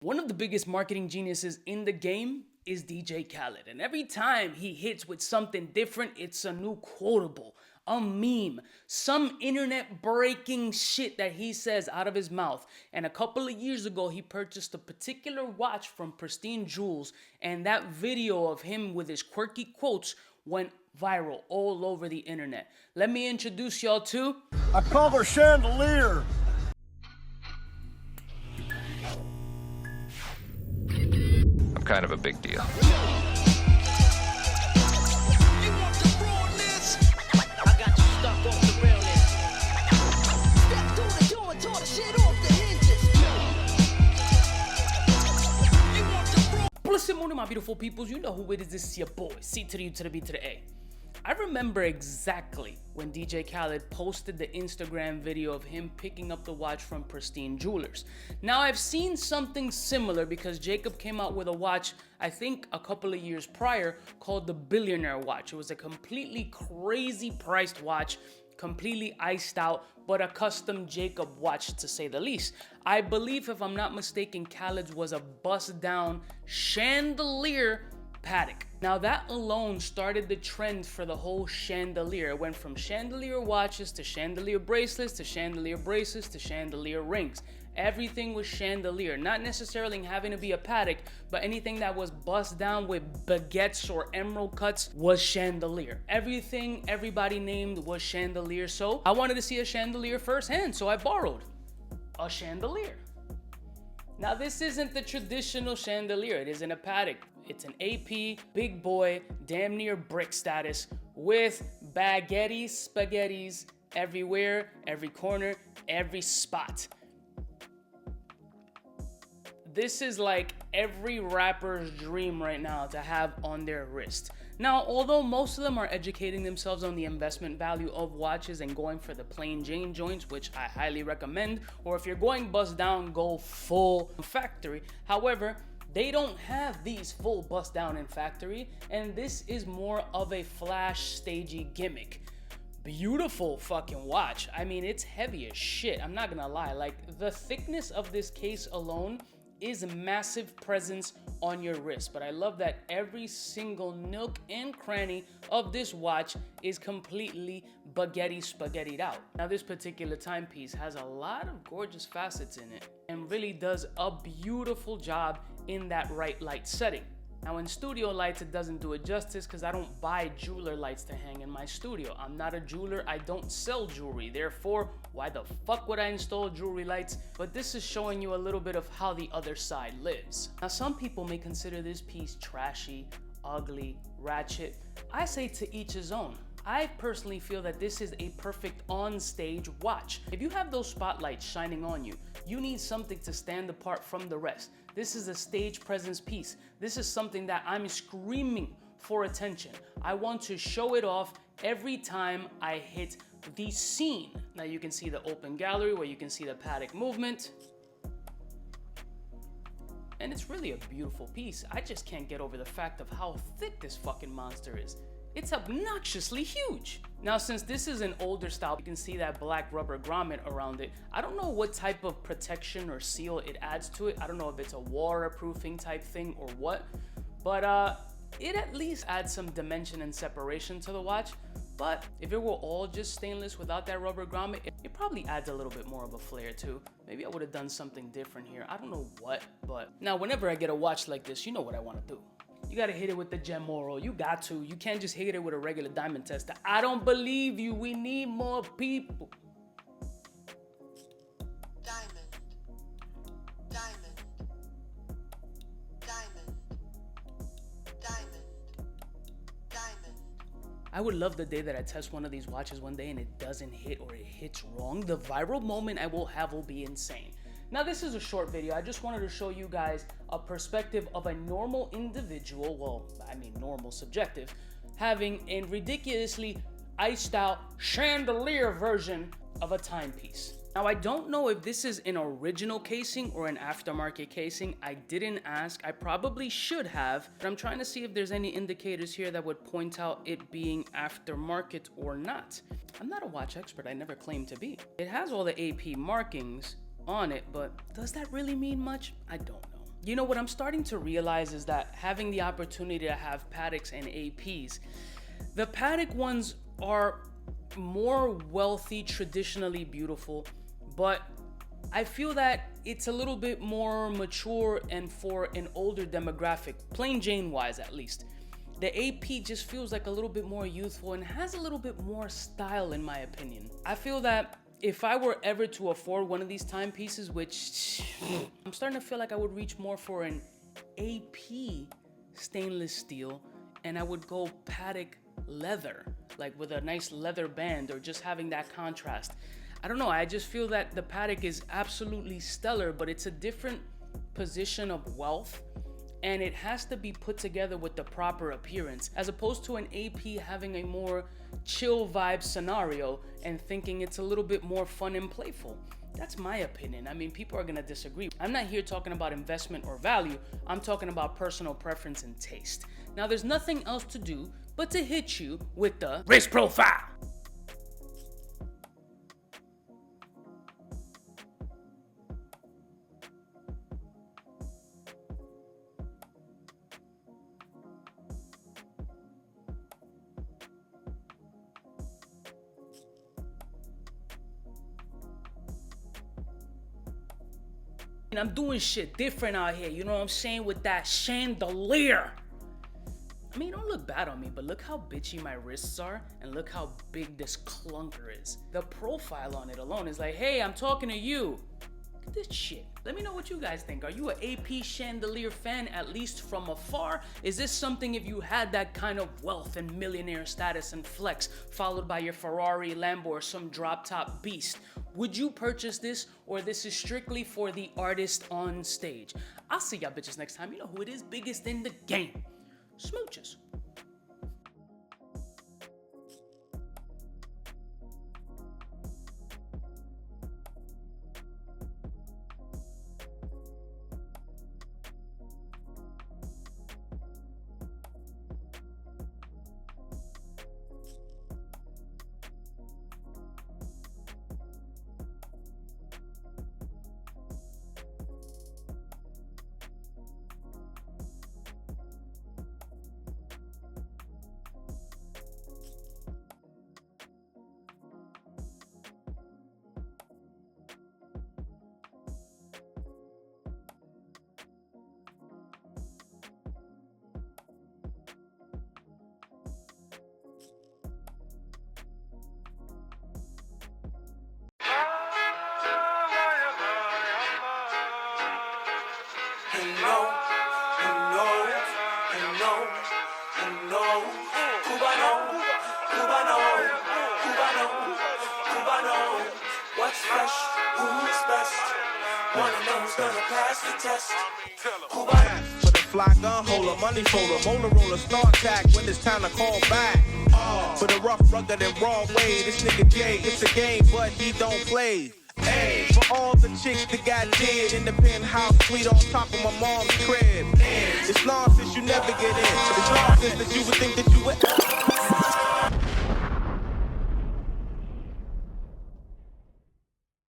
One of the biggest marketing geniuses in the game is DJ Khaled. And every time he hits with something different, it's a new quotable, a meme, some internet breaking shit that he says out of his mouth. And a couple of years ago, he purchased a particular watch from Pristine Jewels. And that video of him with his quirky quotes went viral all over the internet. Let me introduce y'all to... I call her Chandelier. I'm kind of a big deal. Blessed morning, my beautiful peoples. You know who it is. This is your boy, C to the U to the B to the A. I remember exactly when DJ Khaled posted the Instagram video of him picking up the watch from Pristine Jewelers. Now, I've seen something similar because Jacob came out with a watch, I think a couple of years prior, called the Billionaire watch. It was a completely crazy priced watch, completely iced out, but a custom Jacob watch to say the least. I believe, if I'm not mistaken, Khaled's was a bust down chandelier Patek. Now that alone started the trend for the whole chandelier. It went from chandelier watches to chandelier bracelets to chandelier bracelets to chandelier rings. Everything was chandelier, not necessarily having to be a Patek, but anything that was bust down with baguettes or emerald cuts was chandelier. Everything everybody named was chandelier. So I wanted to see a chandelier firsthand, so I borrowed a chandelier. Now this isn't the traditional chandelier. It isn't a Patek. It's an AP, big boy, damn near brick status with spaghettis everywhere, every corner, every spot. This is like every rapper's dream right now to have on their wrist. Now, although most of them are educating themselves on the investment value of watches and going for the plain Jane joints, which I highly recommend, or if you're going bust down, go full factory. However, they don't have these full bust down in factory, and this is more of a flash stagey gimmick. Beautiful fucking watch. I mean, it's heavy as shit. I'm not gonna lie. Like, the thickness of this case alone is a massive presence on your wrist, but I love that every single nook and cranny of this watch is completely spaghettied out. Now, this particular timepiece has a lot of gorgeous facets in it and really does a beautiful job in that right light setting. Now, in studio lights, it doesn't do it justice because I don't buy jeweler lights to hang in my studio. I'm not a jeweler. I don't sell jewelry. Therefore, why the fuck would I install jewelry lights? But this is showing you a little bit of how the other side lives. Now, some people may consider this piece trashy, ugly, ratchet. I say to each his own. I personally feel that this is a perfect on-stage watch. If you have those spotlights shining on you, you need something to stand apart from the rest. This is a stage presence piece. This is something that I'm screaming for attention. I want to show it off every time I hit the scene. Now you can see the open gallery where you can see the Patek movement. And it's really a beautiful piece. I just can't get over the fact of how thick this fucking monster is. It's obnoxiously huge. Now, since this is an older style, you can see that black rubber grommet around it. I don't know what type of protection or seal it adds to it. I don't know if it's a waterproofing type thing or what, but it at least adds some dimension and separation to the watch. But if it were all just stainless without that rubber grommet, it probably adds a little bit more of a flair too. Maybe I would have done something different here. I don't know what, but now whenever I get a watch like this, you know what I want to do. You gotta hit it with the gem oral. You got to. You can't just hit it with a regular diamond tester. I don't believe you. We need more people. Diamond. Diamond. Diamond. Diamond. Diamond. I would love the day that I test one of these watches one day and it doesn't hit or it hits wrong. The viral moment I will have will be insane. Now, this is a short video. I just wanted to show you guys a perspective of a normal individual, well, I mean normal, subjective, having a ridiculously iced out chandelier version of a timepiece. Now, I don't know if this is an original casing or an aftermarket casing. I didn't ask. I probably should have, but I'm trying to see if there's any indicators here that would point out it being aftermarket or not. I'm not a watch expert. I never claimed to be. It has all the AP markings on it, but does that really mean much? I don't know. You know what I'm starting to realize is that having the opportunity to have Patek's and APs, the Patek ones are more wealthy, traditionally beautiful, but I feel that it's a little bit more mature and for an older demographic, plain Jane wise at least. The AP just feels like a little bit more youthful and has a little bit more style in my opinion. I feel that if I were ever to afford one of these timepieces, which I'm starting to feel like I would reach more for an AP stainless steel, and I would go Patek leather, like with a nice leather band or just having that contrast. I don't know, I just feel that the Patek is absolutely stellar, but it's a different position of wealth, and it has to be put together with the proper appearance, as opposed to an AP having a more chill vibe scenario and thinking it's a little bit more fun and playful. That's my opinion. I mean, people are gonna disagree. I'm not here talking about investment or value. I'm talking about personal preference and taste. Now, there's nothing else to do but to hit you with the risk profile. And I'm doing shit different out here, you know what I'm saying, with that chandelier. I mean, don't look bad on me, but look how bitchy my wrists are, and look how big this clunker is. The profile on it alone is like, hey, I'm talking to you. Look at this shit. Let me know what you guys think. Are you an AP chandelier fan, at least from afar? Is this something, if you had that kind of wealth and millionaire status and flex, followed by your Ferrari, Lambo, or some drop top beast, would you purchase this, or this is strictly for the artist on stage? I'll see y'all bitches next time. You know who it is, biggest in the game. Smooches. What's fresh? Who's best? One of them's gonna pass the test. For the fly gun holder, money folder, molar roller, start tag when it's time to call back. For the rough, rugged, and raw way, this nigga Jay, it's a game, but he don't play. Hey, for all the chicks that got dead in the penthouse suite on top of my mom's crib. It's nonsense, you never get in. It's nonsense that you would think that you would.